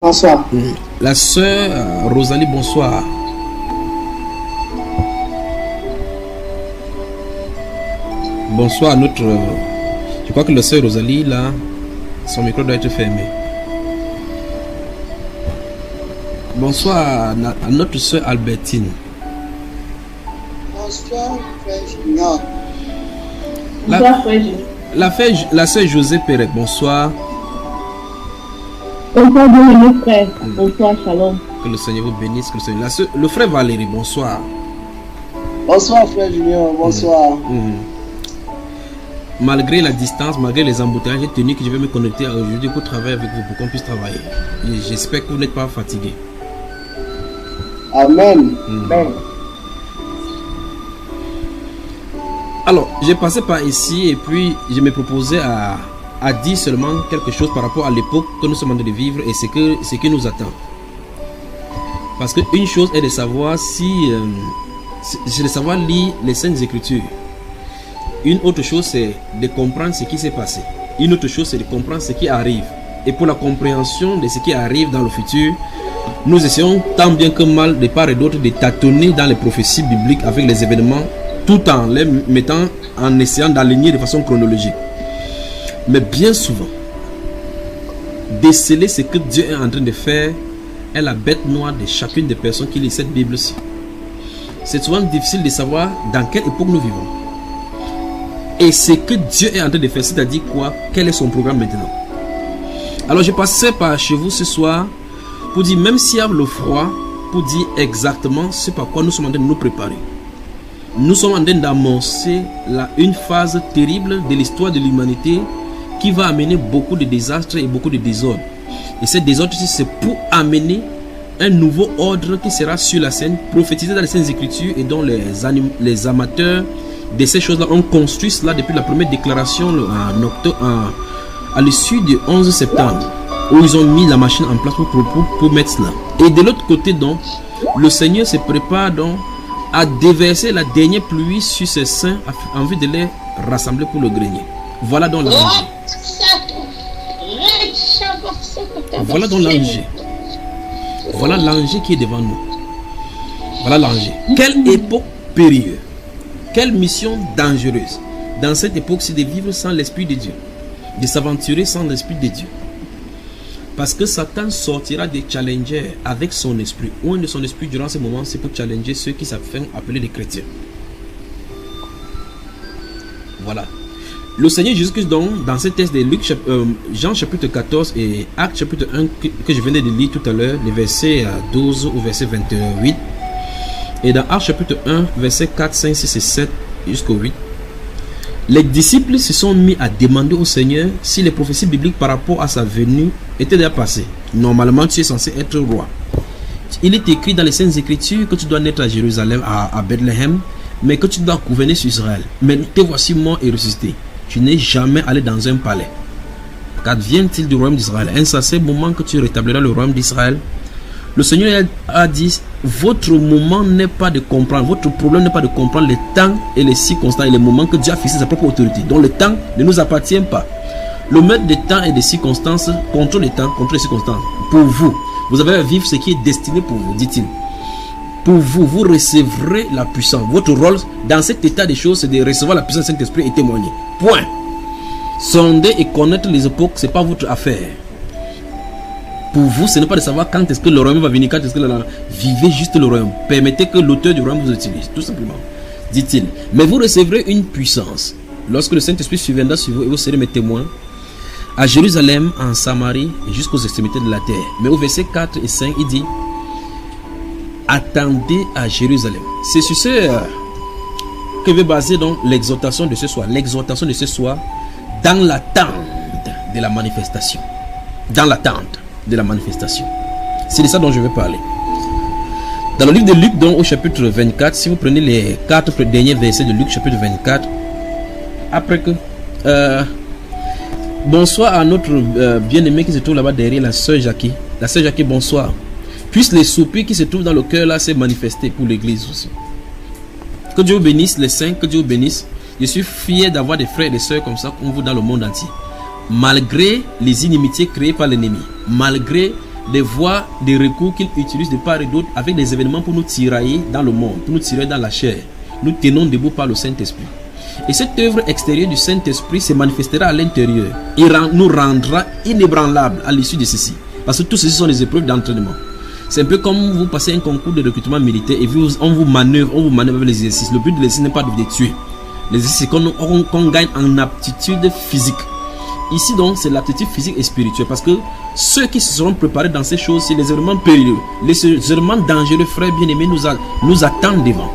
Bonsoir. La sœur Rosalie, bonsoir. Bonsoir à notre... Je crois que la sœur Rosalie, là, son micro doit être fermé. Bonsoir à notre sœur Albertine. Bonsoir, frère Junior. Bonsoir, frère Junior. La sœur José Pérez, bonsoir. Bonsoir, bienvenue, frère. Bonsoir, shalom. Que le Seigneur vous bénisse. Que le Seigneur... le frère Valérie, bonsoir. Bonsoir, frère Junior. Bonsoir. Malgré la distance, malgré les embouteillages, j'ai tenu que je vais me connecter aujourd'hui pour travailler avec vous, pour qu'on puisse travailler. J'espère que vous n'êtes pas fatigué. Amen. Amen. Alors, j'ai passé par ici et puis je me proposais à dire seulement quelque chose par rapport à l'époque que nous sommes en train de vivre et ce qui nous attend. Parce qu'une chose est de savoir c'est de savoir lire les Saintes Écritures. Une autre chose, c'est de comprendre ce qui s'est passé. Une autre chose, c'est de comprendre ce qui arrive. Et pour la compréhension de ce qui arrive dans le futur, nous essayons tant bien que mal, de part et d'autre, de tâtonner dans les prophéties bibliques avec les événements, tout en les mettant, en essayant d'aligner de façon chronologique. Mais bien souvent, déceler ce que Dieu est en train de faire est la bête noire de chacune des personnes qui lit cette Bible-ci. C'est souvent difficile de savoir dans quelle époque nous vivons. Et ce que Dieu est en train de faire, c'est-à-dire quoi? Quel est son programme maintenant? Alors je passais par chez vous ce soir pour dire, même s'il y a le froid, pour dire exactement ce par quoi nous sommes en train de nous préparer. Nous sommes en train d'amorcer une phase terrible de l'histoire de l'humanité qui va amener beaucoup de désastres et beaucoup de désordres. Et ces désordres, c'est pour amener un nouveau ordre qui sera sur la scène, prophétisé dans les Saintes Écritures et dont les amateurs de ces choses-là ont construit cela depuis la première déclaration à l'issue du 11 septembre, où ils ont mis la machine en place pour mettre cela. Et de l'autre côté, donc, le Seigneur se prépare donc à déverser la dernière pluie sur ses saints en vue de les rassembler pour le grenier. Voilà donc l'enjeu. Voilà donc l'enjeu. Voilà l'enjeu qui est devant nous. Voilà l'enjeu. Quelle époque périlleuse. Quelle mission dangereuse. Dans cette époque, c'est de vivre sans l'Esprit de Dieu. De s'aventurer sans l'Esprit de Dieu. Parce que Satan sortira des challengers avec son esprit. Ou un de son esprit durant ce moment, c'est pour challenger ceux qui s'appellent appeler les chrétiens. Voilà. Le Seigneur Jésus-Christ, donc, dans ce texte de Jean chapitre 14 et Actes chapitre 1 que je venais de lire tout à l'heure, les versets 12 au verset 28, et dans Actes chapitre 1, versets 4, 5, 6 et 7 jusqu'au 8, les disciples se sont mis à demander au Seigneur si les prophéties bibliques par rapport à sa venue étaient déjà passées. Normalement, tu es censé être roi. Il est écrit dans les Saintes Écritures que tu dois naître à Jérusalem, à Bethléem, mais que tu dois gouverner sur Israël. Mais te voici mort et ressuscité. Tu n'es jamais allé dans un palais. Qu'advient-il du royaume d'Israël? Un certain moment que tu rétabliras le royaume d'Israël. Le Seigneur a dit, votre moment n'est pas de comprendre, votre problème n'est pas de comprendre les temps et les circonstances et les moments que Dieu a fixé sa propre autorité. Donc le temps ne nous appartient pas. Le maître des temps et des circonstances contrôle les temps, contrôle les circonstances. Pour vous, vous avez à vivre ce qui est destiné pour vous, dit-il. Pour vous, vous recevrez la puissance. Votre rôle dans cet état des choses, c'est de recevoir la puissance du Saint-Esprit et témoigner. Point. Sonder et connaître les époques, ce n'est pas votre affaire. Pour vous, ce n'est pas de savoir quand est-ce que le royaume va venir, quand est-ce que vivez juste le royaume. Permettez que l'auteur du royaume vous utilise, tout simplement, dit-il. Mais vous recevrez une puissance lorsque le Saint-Esprit surviendra sur vous et vous serez mes témoins à Jérusalem, en Samarie et jusqu'aux extrémités de la terre. Mais au verset 4 et 5, il dit, attendez à Jérusalem. C'est sur ce que veut baser donc l'exhortation de ce soir. L'exhortation de ce soir dans l'attente de la manifestation. Dans l'attente de la manifestation. C'est de ça dont je vais parler. Dans le livre de Luc, donc, au chapitre 24, si vous prenez les 4 derniers versets de Luc, chapitre 24, après que... bonsoir à notre bien-aimé qui se trouve là-bas derrière, la sœur Jackie. La sœur Jackie, bonsoir. Puisse les soupirs qui se trouvent dans le cœur là se manifester pour l'église aussi. Que Dieu bénisse les saints, que Dieu bénisse. Je suis fier d'avoir des frères et des sœurs comme ça, comme vous dans le monde entier. Malgré les inimitiés créées par l'ennemi, malgré des voies, des recours qu'ils utilisent de part et d'autre avec des événements pour nous tirailler dans le monde, pour nous tirer dans la chair. Nous tenons debout par le Saint-Esprit. Et cette œuvre extérieure du Saint-Esprit se manifestera à l'intérieur. Il nous rendra inébranlables à l'issue de ceci. Parce que tout ceci sont des épreuves d'entraînement. C'est un peu comme vous passez un concours de recrutement militaire et on vous manœuvre avec les exercices. Le but de l'exercice n'est pas de vous tuer. L'exercice, c'est qu'on gagne en aptitude physique. Ici donc, c'est l'aptitude physique et spirituelle. Parce que ceux qui se seront préparés dans ces choses, c'est les éléments périlleux. Les éléments dangereux, frères bien-aimés, nous attendent devant.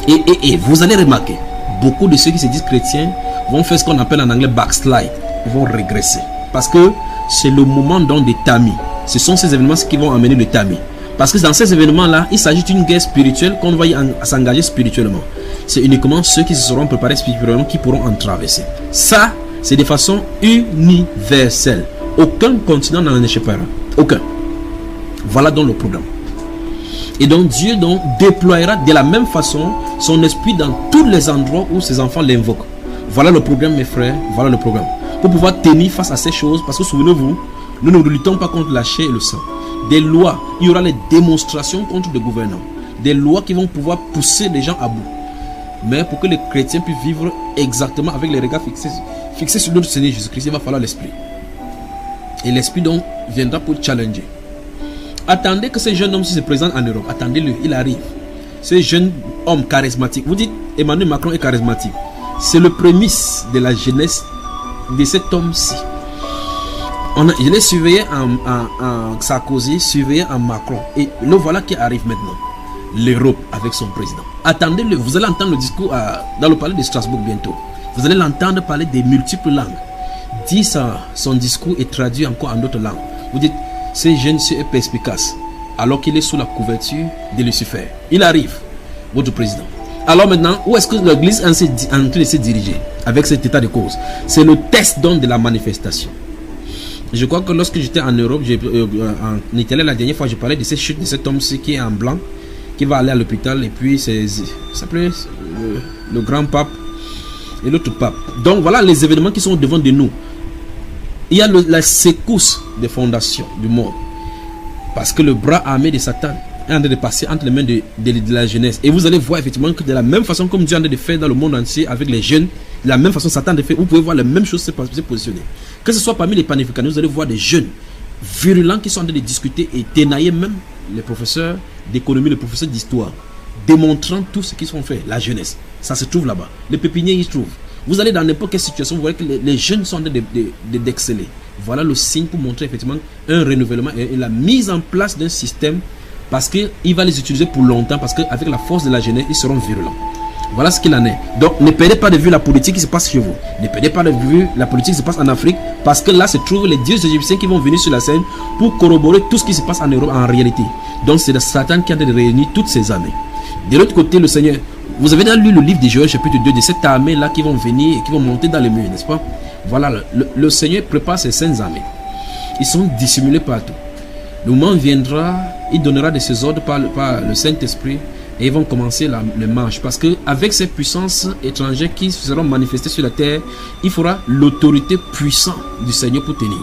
Et vous allez remarquer, beaucoup de ceux qui se disent chrétiens vont faire ce qu'on appelle en anglais backslide. Ils vont régresser. Parce que c'est le moment donc des tamis. Ce sont ces événements qui vont amener le tamis. Parce que dans ces événements-là, il s'agit d'une guerre spirituelle qu'on va s'engager spirituellement. C'est uniquement ceux qui se seront préparés spirituellement qui pourront en traverser. Ça, c'est de façon universelle. Aucun continent n'en échappera. Aucun. Voilà donc le programme. Et donc Dieu donc déploiera de la même façon son esprit dans tous les endroits où ses enfants l'invoquent. Voilà le programme, mes frères. Voilà le programme. Pour pouvoir tenir face à ces choses, parce que souvenez-vous, nous ne luttons pas contre la chair et le sang. Des lois, il y aura les démonstrations contre des gouvernants. Des lois qui vont pouvoir pousser les gens à bout. Mais pour que les chrétiens puissent vivre exactement avec les regards fixés sur notre Seigneur Jésus-Christ, il va falloir l'esprit. Et l'esprit donc viendra pour challenger. Attendez que ce jeune homme se présente en Europe. Attendez-le, il arrive. Ce jeune homme charismatique. Vous dites Emmanuel Macron est charismatique. C'est le prémisse de la jeunesse de cet homme-ci. Je l'ai surveillé en Sarkozy, surveillé en Macron. Et le voilà qui arrive maintenant. L'Europe avec son président. Attendez-le, vous allez entendre le discours dans le palais de Strasbourg bientôt. Vous allez l'entendre parler des multiples langues. Dit son discours est traduit encore en d'autres langues. Vous dites, ce jeune est perspicace, alors qu'il est sous la couverture de Lucifer. Il arrive, votre président. Alors maintenant, où est-ce que l'Église est en train de se diriger avec cet état de cause? C'est le test donc de la manifestation. Je crois que lorsque j'étais en Europe, en Italie la dernière fois, je parlais de cette chute de cet homme-ci qui est en blanc, qui va aller à l'hôpital, et puis ça s'appelait le grand pape et l'autre pape. Donc voilà les événements qui sont devant de nous. Il y a la secousse des fondations du monde. Parce que le bras armé de Satan est en train de passer entre les mains de la jeunesse. Et vous allez voir effectivement que de la même façon comme Dieu est en train de faire dans le monde entier avec les jeunes, de la même façon Satan de faire, vous pouvez voir les mêmes choses se positionner. Que ce soit parmi les panafricains, vous allez voir des jeunes virulents qui sont en train de discuter et ténailler même les professeurs d'économie, les professeurs d'histoire, démontrant tout ce qu'ils sont faits, la jeunesse. Ça se trouve là-bas. Les pépiniers y se trouvent. Vous allez dans n'importe quelle situation, vous voyez que les jeunes sont en train d'exceller. Voilà le signe pour montrer effectivement un renouvellement et la mise en place d'un système, parce qu'il va les utiliser pour longtemps, parce qu'avec la force de la jeunesse, ils seront virulents. Voilà ce qu'il en est. Donc ne perdez pas de vue la politique qui se passe chez vous. Ne perdez pas de vue la politique qui se passe en Afrique, parce que là se trouvent les dieux égyptiens qui vont venir sur la scène pour corroborer tout ce qui se passe en Europe en réalité. Donc c'est Satan qui a réuni toutes ces armées. De l'autre côté, le Seigneur, vous avez lu le livre de Joël chapitre 2, de cette armée là qui vont venir et qui vont monter dans les murs, n'est-ce pas? Voilà, le Seigneur prépare ses saintes armées. Ils sont dissimulés partout. Le moment viendra, il donnera de ses ordres par le Saint-Esprit, et ils vont commencer le marche. Parce qu'avec ces puissances étrangères qui seront manifestées sur la terre, il faudra l'autorité puissante du Seigneur pour tenir.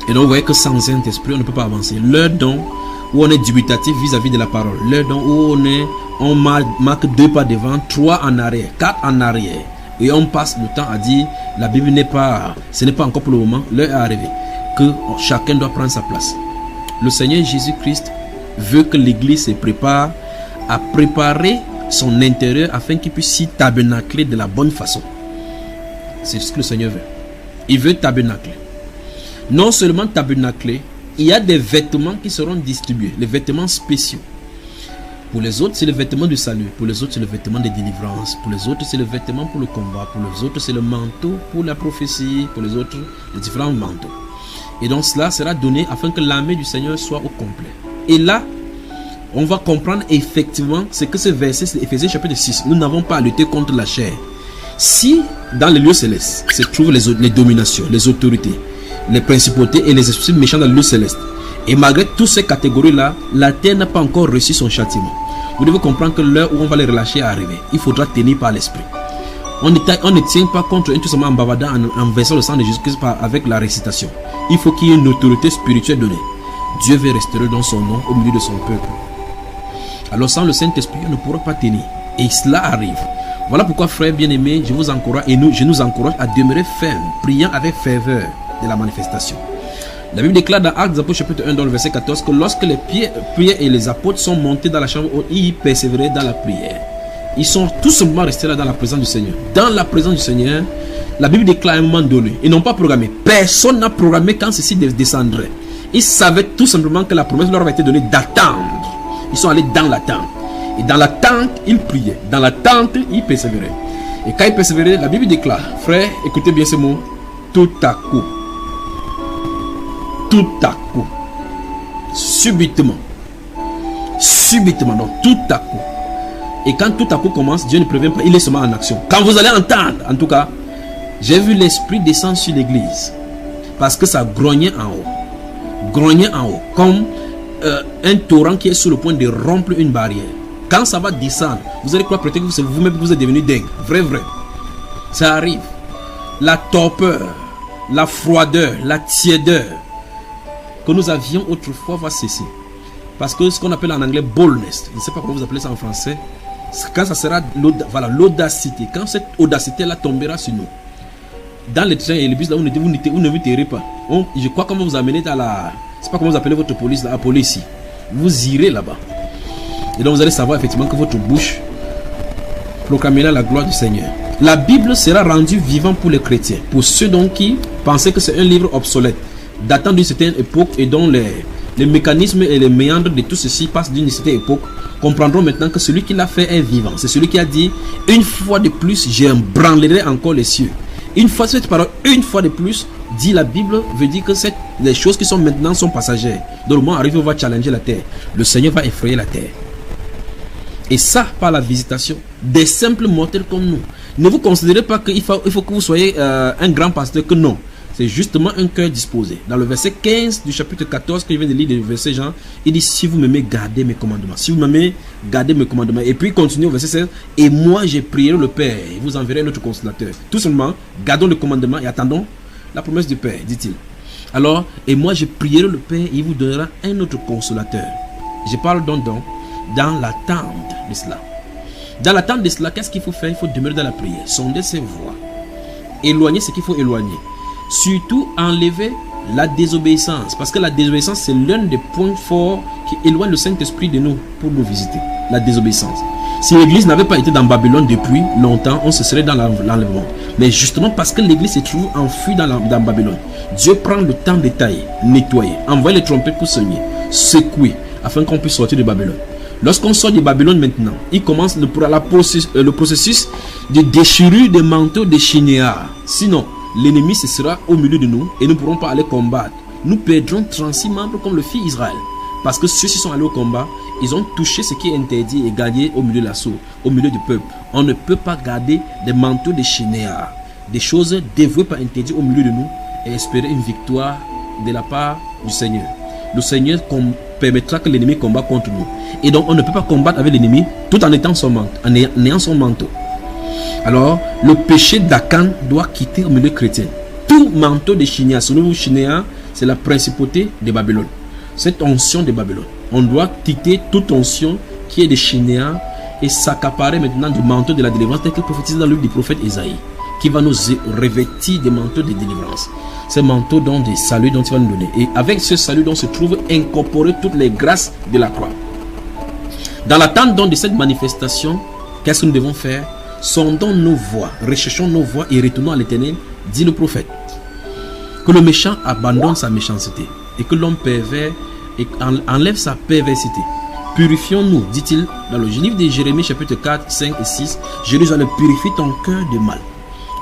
Et donc vous voyez que sans Saint-Esprit, on ne peut pas avancer. L'heure donc où on est dubitatif vis-à-vis de la parole, l'heure donc où on marque 2 pas devant, 3 en arrière, 4 en arrière, et on passe le temps à dire la Bible ce n'est pas encore pour le moment, l'heure est arrivée, que chacun doit prendre sa place. Le Seigneur Jésus-Christ veut que l'Église se prépare à préparer son intérieur afin qu'il puisse s'y tabernacler de la bonne façon. C'est ce que le Seigneur veut. Il veut tabernacler. Non seulement tabernacler, il y a des vêtements qui seront distribués, les vêtements spéciaux. Pour les autres, c'est le vêtement du salut. Pour les autres, c'est le vêtement de délivrance. Pour les autres, c'est le vêtement pour le combat. Pour les autres, c'est le manteau pour la prophétie. Pour les autres, les différents manteaux. Et donc, cela sera donné afin que l'armée du Seigneur soit au complet. Et là, on va comprendre effectivement ce que ce verset, c'est Éphésiens chapitre 6. Nous n'avons pas à lutter contre la chair. Si, dans les lieux célestes, se trouvent les dominations, les autorités, les principautés et les esprits méchants dans le lieu céleste, et malgré toutes ces catégories-là, la terre n'a pas encore reçu son châtiment. Vous devez comprendre que l'heure où on va les relâcher est arrivée. Il faudra tenir par l'esprit. On ne tient pas contre eux tout simplement en bavardant, en versant le sang de Jésus-Christ avec la récitation. il faut qu'il y ait une autorité spirituelle donnée. Dieu veut restaurer dans son nom au milieu de son peuple. Alors sans le Saint-Esprit, on ne pourra pas tenir. Et cela arrive. Voilà pourquoi, frères bien-aimés, je vous encourage et je nous encourage à demeurer fermes, priant avec ferveur de la manifestation. La Bible déclare dans Actes des Apôtres chapitre 1 dans le verset 14 que lorsque les Pierre et les apôtres sont montés dans la chambre haute, ils persévéraient dans la prière. Ils sont tout simplement restés là dans la présence du Seigneur. Dans la présence du Seigneur, la Bible déclare à un moment donné, ils n'ont pas programmé. Personne n'a programmé quand ceci descendrait. Ils savaient tout simplement que la promesse leur avait été donnée d'attendre. Ils sont allés dans l'attente. Et dans l'attente, ils priaient. Dans l'attente, ils persévéraient. Et quand ils persévéraient, la Bible déclare, frère, écoutez bien ce mot, tout à coup, subitement, donc tout à coup. Et quand tout à coup commence, Dieu ne prévient pas, il est seulement en action. Quand vous allez entendre, en tout cas, j'ai vu l'Esprit descendre sur l'église. Parce que ça grognait en haut. Comme un torrent qui est sur le point de rompre une barrière. Quand ça va descendre, vous allez croire peut-être que vous-même vous êtes devenu dingue. Vrai. Ça arrive. La torpeur, la froideur, la tiédeur que nous avions autrefois va cesser. Parce que ce qu'on appelle en anglais boldness, je ne sais pas comment vous appelez ça en français, quand ça sera l'audacité, quand cette audacité-là tombera sur nous. Dans les trains et les bus, là, vous ne vous tairez pas. Je crois qu'on va vous amener à la... Je ne sais pas comment vous appelez votre police, la police ici. Vous irez là-bas. Et donc vous allez savoir effectivement que votre bouche proclamera la gloire du Seigneur. La Bible sera rendue vivante pour les chrétiens. Pour ceux donc qui pensaient que c'est un livre obsolète, datant d'une certaine époque et dont les mécanismes et les méandres de tout ceci passent d'une certaine époque, comprendront maintenant que celui qui l'a fait est vivant. C'est celui qui a dit, une fois de plus, j'ébranlerai encore les cieux. Une fois cette parole, une fois de plus, dit la Bible, veut dire que les choses qui sont maintenant sont passagères. Dans le moment arrivé, on va challenger la terre. Le Seigneur va effrayer la terre. Et ça, par la visitation des simples mortels comme nous. Ne vous considérez pas qu'il faut que vous soyez un grand pasteur, que non. C'est justement un cœur disposé. Dans le verset 15 du chapitre 14, que je viens de lire, le verset Jean, il dit, si vous m'aimez, gardez mes commandements. Si vous m'aimez, gardez mes commandements. Et puis il continue au verset 16, et moi j'ai prié le Père, et vous enverrez notre consolateur. Tout simplement, gardons le commandement et attendons la promesse du Père, dit-il. Alors, et moi j'ai prié le Père, et il vous donnera un autre consolateur. Je parle donc dans l'attente de cela. Dans l'attente de cela, qu'est-ce qu'il faut faire? Il faut demeurer dans la prière, sonder ses voies, éloigner ce qu'il faut éloigner. Surtout enlever la désobéissance, parce que la désobéissance c'est l'un des points forts qui éloigne le Saint-Esprit de nous pour nous visiter. La désobéissance. Si l'église n'avait pas été dans Babylone depuis longtemps, on se serait dans l'enlèvement. Mais justement parce que l'église se trouve enfuie dans Babylone, Dieu prend le temps de tailler, nettoyer, envoyer les trompettes pour sonner, secouer, afin qu'on puisse sortir de Babylone. Lorsqu'on sort de Babylone maintenant, il commence le processus de déchirure des manteaux de Shinéar. Sinon, l'ennemi ce sera au milieu de nous et nous ne pourrons pas aller combattre. Nous perdrons 36 membres comme le fils Israël. Parce que ceux-ci sont allés au combat, ils ont touché ce qui est interdit et gagné au milieu de l'assaut, au milieu du peuple. On ne peut pas garder des manteaux de Shinéar, des choses dévouées par interdit au milieu de nous et espérer une victoire de la part du Seigneur. Le Seigneur permettra que l'ennemi combat contre nous. Et donc on ne peut pas combattre avec l'ennemi tout en étant son manteau, en ayant son manteau. Alors, le péché d'Akan doit quitter au milieu chrétien. Tout manteau de Shinéar, ce nouveau Shinéar, c'est la principauté de Babylone. Cette onction de Babylone. On doit quitter toute onction qui est de Shinéar et s'accaparer maintenant du manteau de la délivrance tel que prophétisé dans le livre du prophète Isaïe, qui va nous revêtir des manteaux de délivrance. Ces manteaux dont des saluts dont il va nous donner. Et avec ce salut dont se trouvent incorporées toutes les grâces de la croix. Dans l'attente donc de cette manifestation, qu'est-ce que nous devons faire? Sondons nos voies, recherchons nos voies et retournons à l'Éternel, dit le prophète. Que le méchant abandonne sa méchanceté et que l'homme pervers enlève sa perversité. Purifions-nous, dit-il dans le livre de Jérémie chapitre 4, 5 et 6. Jérusalem, purifie ton cœur de mal.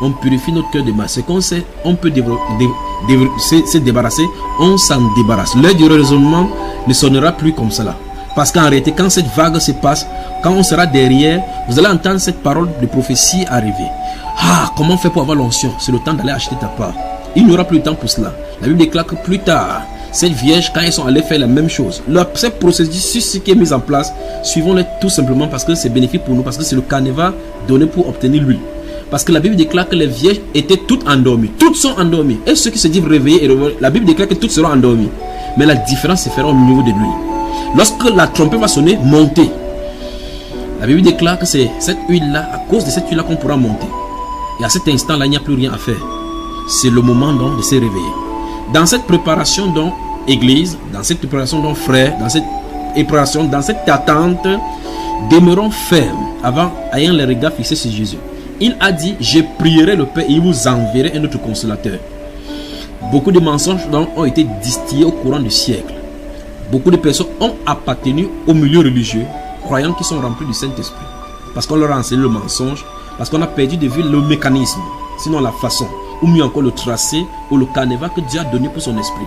On purifie notre cœur de mal. C'est qu'on sait, on peut se débarrasser, on s'en débarrasse. L'heure du raisonnement ne sonnera plus comme cela. Parce qu'en réalité, quand cette vague se passe, quand on sera derrière, vous allez entendre cette parole de prophétie arriver. Ah, comment faire pour avoir l'onction? C'est le temps d'aller acheter ta part. Il n'y aura plus de temps pour cela. La Bible déclare que plus tard, cette vierge, quand ils sont allés faire la même chose, cette processus qui est mis en place, suivons-le tout simplement parce que c'est bénéfique pour nous, parce que c'est le carnaval donné pour obtenir l'huile. Parce que la Bible déclare que les vierges étaient toutes endormies. Toutes sont endormies. Et ceux qui se disent réveillés et réveillés, la Bible déclare que toutes seront endormies. Mais la différence se fera au niveau de l'huile. Lorsque la trompette va sonner, montez. La Bible déclare que c'est cette huile-là, à cause de cette huile-là, qu'on pourra monter. Et à cet instant-là, il n'y a plus rien à faire. C'est le moment donc de se réveiller. Dans cette préparation donc église, dans cette préparation donc frère, dans cette préparation, dans cette attente, demeurons fermes avant ayant les regards fixés sur Jésus. Il a dit, je prierai le Père et il vous enverrai un autre consolateur. Beaucoup de mensonges donc ont été distillés au courant du siècle. Beaucoup de personnes ont appartenu au milieu religieux, croyant qu'ils sont remplis du Saint-Esprit. Parce qu'on leur a enseigné le mensonge, parce qu'on a perdu de vue le mécanisme, sinon la façon, ou mieux encore le tracé ou le canevas que Dieu a donné pour son esprit.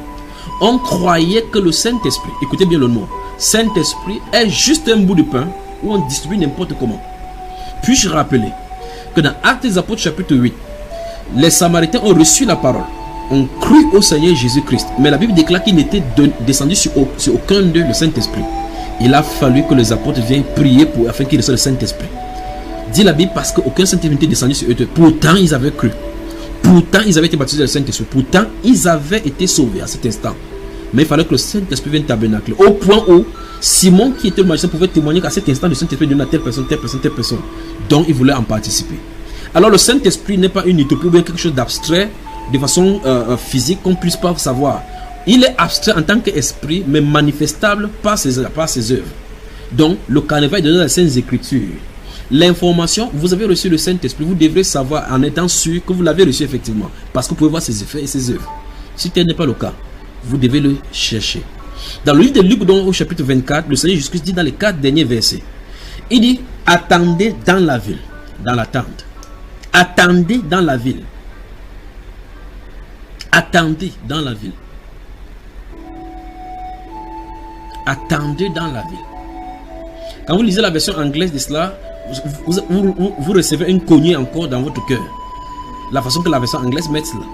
On croyait que le Saint-Esprit, écoutez bien le mot, Saint-Esprit est juste un bout de pain où on distribue n'importe comment. Puis-je rappeler que dans Actes des Apôtres chapitre 8, les Samaritains ont reçu la parole, ont cru au Seigneur Jésus-Christ, mais la Bible déclare qu'il n'était descendu sur aucun d'eux le Saint-Esprit. Il a fallu que les apôtres viennent prier afin qu'ils reçoivent le Saint-Esprit. Dit la Bible parce qu'aucun Saint-Esprit n'était descendu sur eux. Pourtant, ils avaient cru. Pourtant, ils avaient été baptisés dans le Saint-Esprit. Pourtant, ils avaient été sauvés à cet instant. Mais il fallait que le Saint-Esprit vienne tabernacler. Au point où Simon, qui était le magicien, pouvait témoigner qu'à cet instant, le Saint-Esprit donnait à telle personne, telle personne, telle personne. Donc, il voulait en participer. Alors, le Saint-Esprit n'est pas une utopie ou bien quelque chose d'abstrait, de façon physique, qu'on ne puisse pas savoir. Il est abstrait en tant qu'esprit, mais manifestable par ses œuvres. Donc, le canevas est donné dans les Saintes Écritures. L'information, vous avez reçu le Saint-Esprit, vous devrez savoir en étant sûr que vous l'avez reçu effectivement. Parce que vous pouvez voir ses effets et ses œuvres. Si tel n'est pas le cas, vous devez le chercher. Dans le livre de Luc, donc, au chapitre 24, le Seigneur Jésus-Christ dit dans les 4 derniers versets, il dit, attendez dans la ville, dans l'attente. Attendez dans la ville. Attendez dans la ville. Attendez dans la ville. Quand vous lisez la version anglaise de cela, vous recevez une cognée encore dans votre cœur. La façon que la version anglaise met cela.